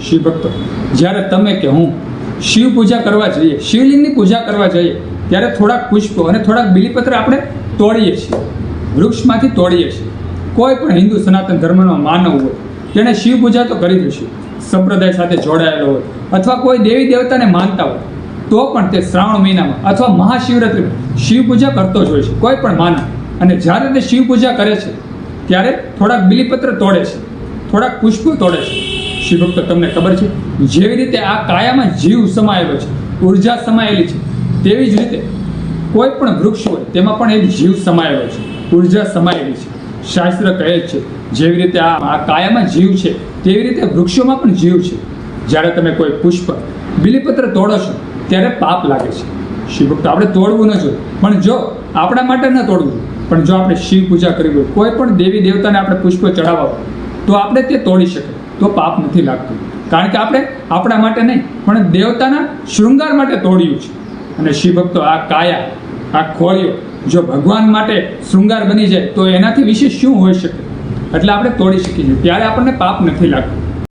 શિવ ભક્તો, જ્યારે તમે કે હું શિવ પૂજા કરવા જઈએ, શિવલિંગની પૂજા કરવા જઈએ, ત્યારે થોડાક પુષ્પો અને થોડાક બીલીપત્ર આપણે તોડીએ છીએ, વૃક્ષમાંથી તોડીએ છીએ. કોઈ પણ હિન્દુ સનાતન ધર્મનો માનવ હોય, જેણે શિવ પૂજા તો કરી જ છે, સંપ્રદાય સાથે જોડાયેલો હોય અથવા કોઈ દેવી દેવતાને માનતા હોય, તો પણ તે શ્રાવણ મહિનામાં અથવા મહાશિવરાત્રિમાં શિવ પૂજા કરતો જ હોય છે, કોઈ પણ માનવ. અને જ્યારે તે શિવ પૂજા કરે છે ત્યારે થોડાક બીલીપત્ર તોડે છે, થોડાક પુષ્પો તોડે છે. શિવ ભક્તો, તમને ખબર છે, જેવી રીતે આ કાયામાં જીવ સમાયેલો છે, ઉર્જા સમાયેલી છે, તેવી જ રીતે કોઈ પણ વૃક્ષ હોય તેમાં પણ એક જીવ સમાયેલો છે, ઉર્જા સમાયેલી છે. શાસ્ત્ર કહે છે જેવી રીતે આ કાયામાં જીવ છે, તેવી રીતે વૃક્ષોમાં પણ જીવ છે. જ્યારે તમે કોઈ પુષ્પ બીલીપત્ર તોડો છો ત્યારે પાપ લાગે છે. શિવ ભક્તો, આપણે તોડવું ન જોઈએ, પણ જો આપણા માટે ન તોડવું, પણ જો આપણે શિવ પૂજા કરવી હોય, કોઈ પણ દેવી દેવતાને આપણે પુષ્પ ચડાવવા હોય, તો આપણે તે તોડી શકીએ, તો પાપ નથી લાગતું. કારણ કે આપણે આપણા માટે નહીં, પણ દેવતાના શૃંગાર માટે તોડ્યું છે. અને શિવ ભક્તો, આ કાયા, આ ખોળીઓ જો ભગવાન માટે શૃંગાર બની જાય તો એનાથી વિશેષ શું હોઈ શકે? એટલે આપણે તોડી શકીએ છીએ, ત્યારે આપણને પાપ નથી લાગતું.